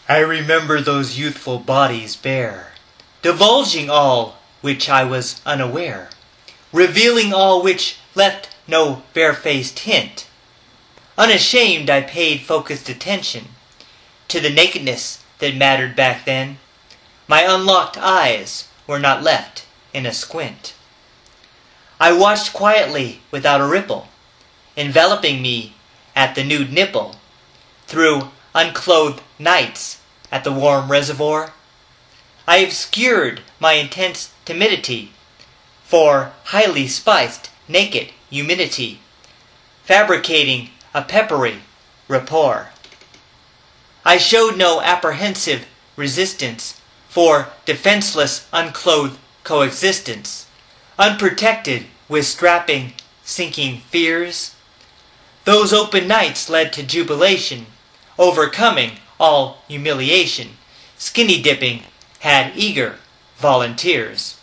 I remember those youthful bodies bare, divulging all which I was unaware, revealing all which left no barefaced hint. Unashamed I paid focused attention to the nakedness that mattered back then. My unlocked eyes were not left in a squint. I watched quietly without a ripple, enveloping me at the nude nipple, through unclothed nights at the warm reservoir. I obscured my intense timidity for highly spiced naked humidity, fabricating a peppery rapport. I showed no apprehensive resistance for defenseless unclothed coexistence, unprotected with strapping, sinking fears. Those open nights led to jubilation, overcoming all humiliation. Skinny dipping had eager volunteers.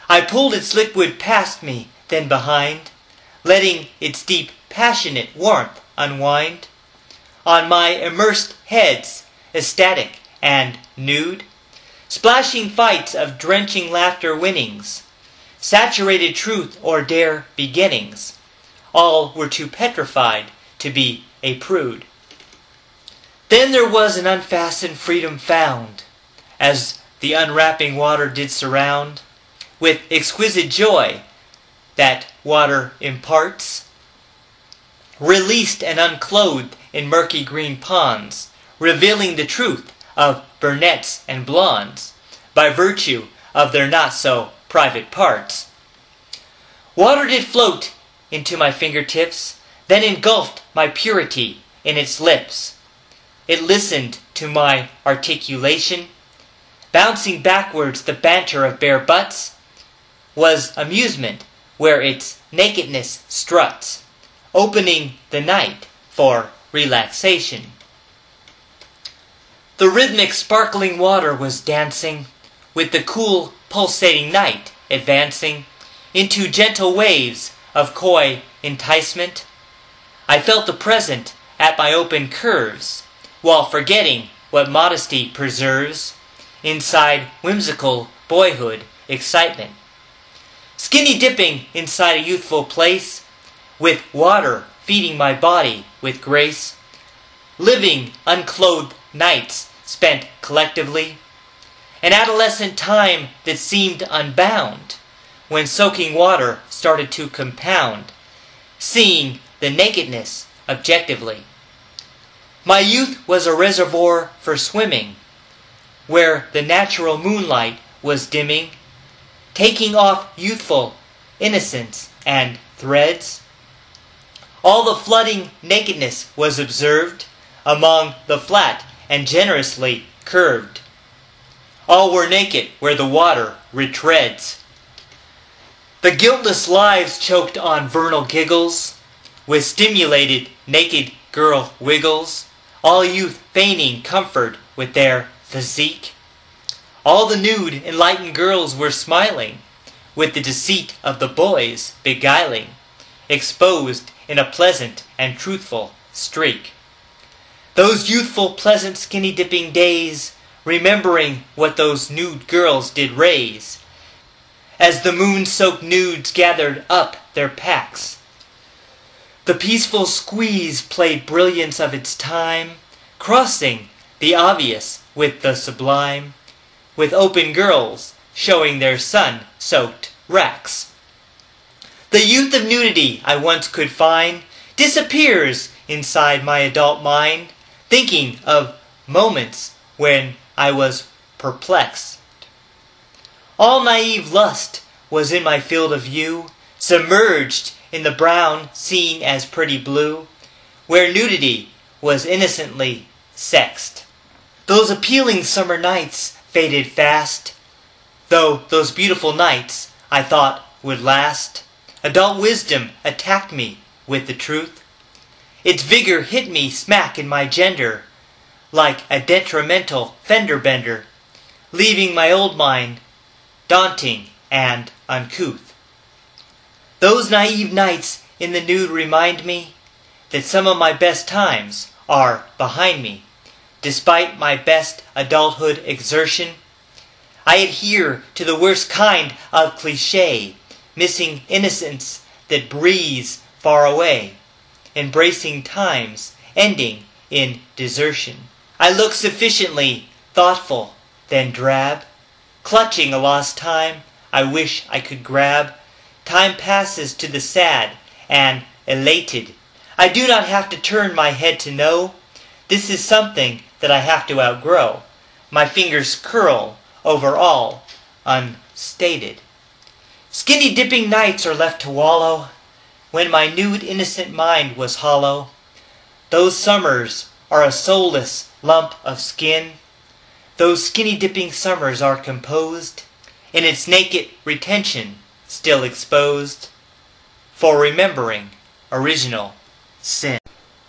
I pulled its liquid past me, then behind, letting its deep, passionate warmth unwind on my immersed heads, ecstatic and nude, splashing fights of drenching laughter winnings, saturated truth or dare beginnings. All were too petrified to be a prude. Then there was an unfastened freedom found, as the unwrapping water did surround, with exquisite joy that water imparts, released and unclothed in murky green ponds, revealing the truth of brunettes and blondes, by virtue of their not-so-private parts. Water did float into my fingertips, then engulfed my purity in its lips. It listened to my articulation, bouncing backwards the banter of bare butts, was amusement where its nakedness struts, opening the night for relaxation. The rhythmic sparkling water was dancing, with the cool pulsating night advancing into gentle waves of coy enticement. I felt the present at my open curves, while forgetting what modesty preserves inside whimsical boyhood excitement. Skinny dipping inside a youthful place, with water feeding my body with grace, living unclothed nights spent collectively, an adolescent time that seemed unbound, when soaking water started to compound, seeing the nakedness objectively. My youth was a reservoir for swimming, where the natural moonlight was dimming, taking off youthful innocence and threads. All the flooding nakedness was observed among the flat and generously curved. All were naked where the water retreads. The guiltless lives choked on vernal giggles, with stimulated naked girl wiggles, all youth feigning comfort with their physique. All the nude, enlightened girls were smiling, with the deceit of the boys beguiling, exposed in a pleasant and truthful streak. Those youthful, pleasant, skinny-dipping days, remembering what those nude girls did raise, as the moon-soaked nudes gathered up their packs. The peaceful squeeze played brilliance of its time, crossing the obvious with the sublime, with open girls showing their sun-soaked racks. The youth of nudity I once could find disappears inside my adult mind, thinking of moments when I was perplexed. All naive lust was in my field of view, submerged in the brown seen as pretty blue, where nudity was innocently sexed. Those appealing summer nights faded fast, though those beautiful nights I thought would last. Adult wisdom attacked me with the truth. Its vigor hit me smack in my gender, like a detrimental fender bender, leaving my old mind daunting and uncouth. Those naive nights in the nude remind me that some of my best times are behind me, Despite my best adulthood exertion, I adhere to the worst kind of cliché, missing innocence that breathes far away, embracing times ending in desertion. I look sufficiently thoughtful, then drab, clutching a lost time I wish I could grab. Time passes to the sad and elated. I do not have to turn my head to know this is something that I have to outgrow. My fingers curl over all unstated. Skinny dipping nights are left to wallow when my nude innocent mind was hollow. Those summers are a soulless lump of skin. Those skinny dipping summers are composed in its naked retention still exposed for remembering original sin.